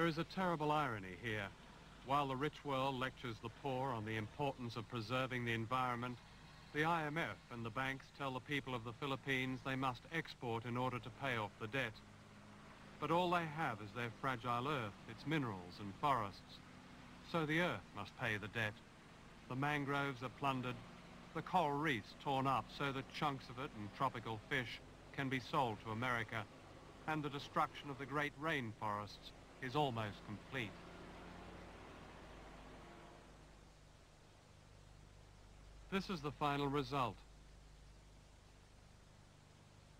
There is a terrible irony here. While the rich world lectures the poor on the importance of preserving the environment, the IMF and the banks tell the people of the Philippines they must export in order to pay off the debt. But all they have is their fragile earth, its minerals and forests. So the earth must pay the debt. The mangroves are plundered, the coral reefs torn up so that chunks of it and tropical fish can be sold to America, and the destruction of the great rainforests is almost complete. This is the final result.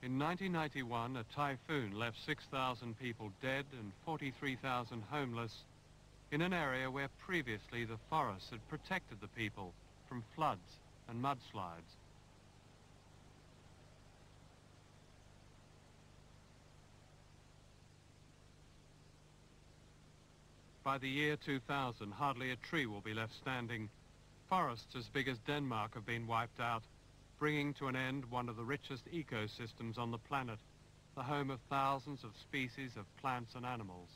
In 1991, a typhoon left 6,000 people dead and 43,000 homeless in an area where previously the forests had protected the people from floods and mudslides. By the year 2000, hardly a tree will be left standing. Forests as big as Denmark have been wiped out, bringing to an end one of the richest ecosystems on the planet, the home of thousands of species of plants and animals.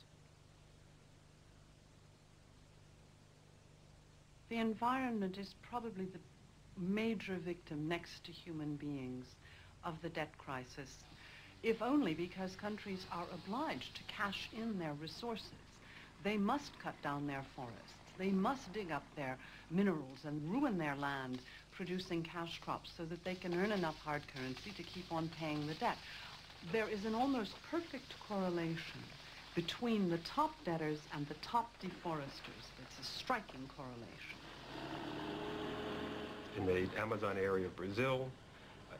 The environment is probably the major victim next to human beings of the debt crisis, if only because countries are obliged to cash in their resources. They must cut down their forests. They must dig up their minerals and ruin their land, producing cash crops so that they can earn enough hard currency to keep on paying the debt. There is an almost perfect correlation between the top debtors and the top deforesters. It's a striking correlation. In the Amazon area of Brazil,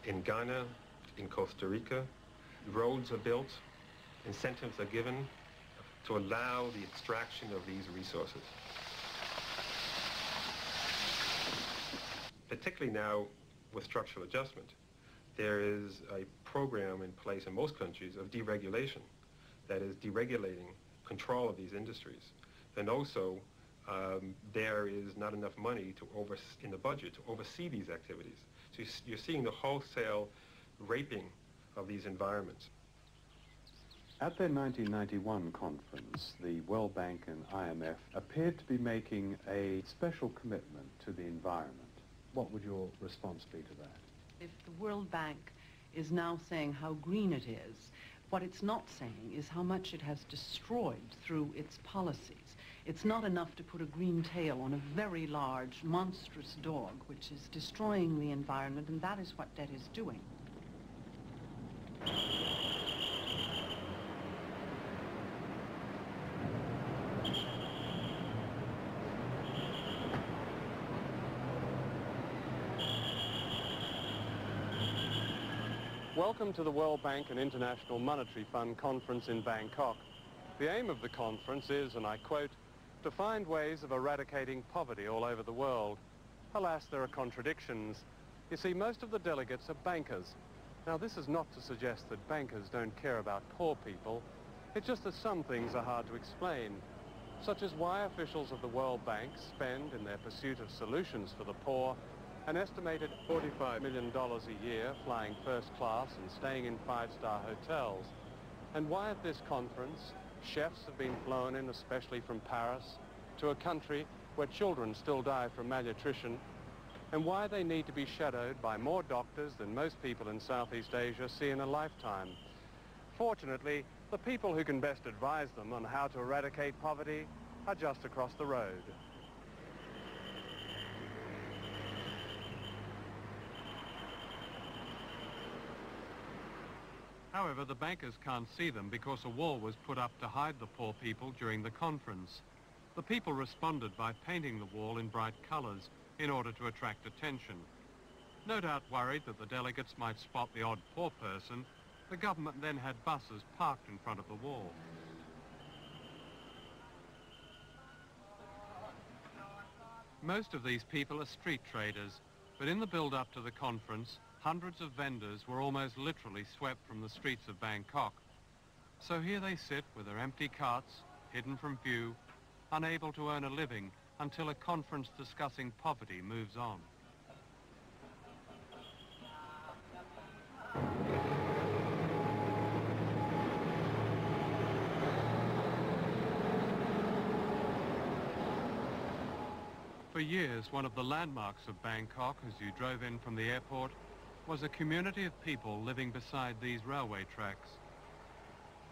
in Ghana, in Costa Rica, roads are built, incentives are given to allow the extraction of these resources. Particularly now with structural adjustment, there is a program in place in most countries of deregulation, that is deregulating control of these industries. And also, there is not enough money in the budget to oversee these activities. So you're seeing the wholesale raping of these environments. At their 1991 conference, the World Bank and IMF appeared to be making a special commitment to the environment. What would your response be to that? If the World Bank is now saying how green it is, what it's not saying is how much it has destroyed through its policies. It's not enough to put a green tail on a very large, monstrous dog, which is destroying the environment, and that is what debt is doing. Welcome to the World Bank and International Monetary Fund conference in Bangkok. The aim of the conference is, and I quote, to find ways of eradicating poverty all over the world. Alas, there are contradictions. You see, most of the delegates are bankers. Now, this is not to suggest that bankers don't care about poor people. It's just that some things are hard to explain, such as why officials of the World Bank spend, in their pursuit of solutions for the poor, an estimated $45 million a year flying first class and staying in five-star hotels. And why at this conference, chefs have been flown in, especially from Paris, to a country where children still die from malnutrition, and why they need to be shadowed by more doctors than most people in Southeast Asia see in a lifetime. Fortunately, the people who can best advise them on how to eradicate poverty are just across the road. However, the bankers can't see them because a wall was put up to hide the poor people during the conference. The people responded by painting the wall in bright colors in order to attract attention. No doubt worried that the delegates might spot the odd poor person, the government then had buses parked in front of the wall. Most of these people are street traders, but in the build-up to the conference, hundreds of vendors were almost literally swept from the streets of Bangkok. So here they sit with their empty carts, hidden from view, unable to earn a living until a conference discussing poverty moves on. For years, one of the landmarks of Bangkok as you drove in from the airport was a community of people living beside these railway tracks.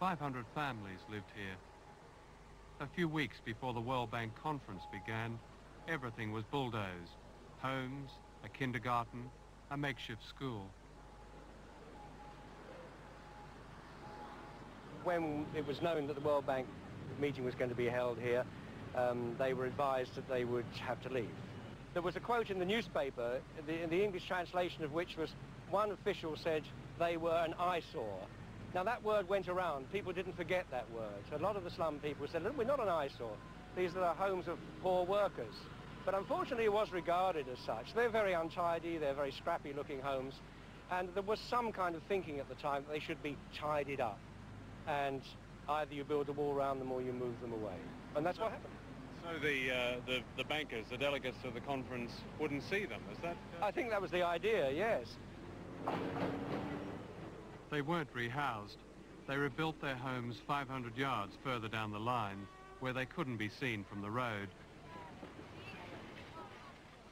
500 families lived here. A few weeks before the World Bank conference began, everything was bulldozed. Homes, a kindergarten, a makeshift school. When it was known that the World Bank meeting was going to be held here, they were advised that they would have to leave. There was a quote in the newspaper, the English translation of which was, one official said they were an eyesore. Now that word went around. People didn't forget that word. A lot of the slum people said, look, we're not an eyesore. These are the homes of poor workers. But unfortunately it was regarded as such. They're very untidy, they're very scrappy looking homes, and there was some kind of thinking at the time that they should be tidied up. And either you build a wall around them or you move them away. And that's what happened. So the bankers, the delegates of the conference wouldn't see them, is that? I think that was the idea, yes. They weren't rehoused. They rebuilt their homes 500 yards further down the line, where they couldn't be seen from the road.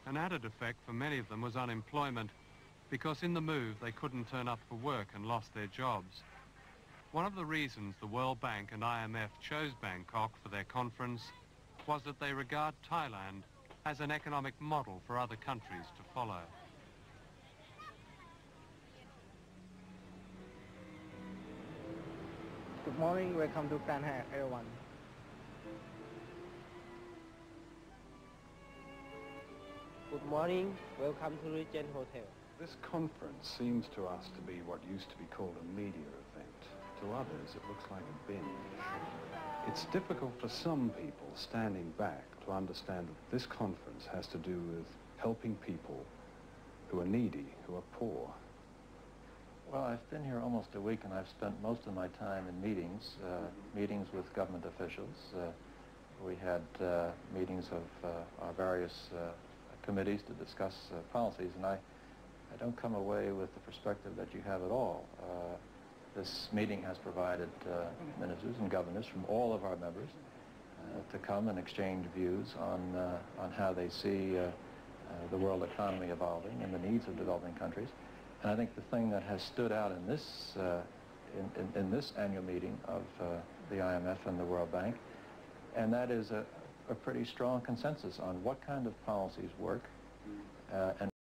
An added effect for many of them was unemployment, because in the move they couldn't turn up for work and lost their jobs. One of the reasons the World Bank and IMF chose Bangkok for their conference was that they regard Thailand as an economic model for other countries to follow. Good morning, welcome to Grand Hyatt, everyone. Good morning, welcome to Regent Hotel. This conference seems to us to be what used to be called a media event. To others, it looks like a binge. It's difficult for some people standing back to understand that this conference has to do with helping people who are needy, who are poor. Well, I've been here almost a week, and I've spent most of my time in meetings, meetings with government officials. We had meetings of our various committees to discuss policies, and I don't come away with the perspective that you have at all. This meeting has provided ministers and governors from all of our members to come and exchange views on how they see the world economy evolving and the needs of developing countries. And I think the thing that has stood out in this in this annual meeting of the IMF and the World Bank, and that is a pretty strong consensus on what kind of policies work and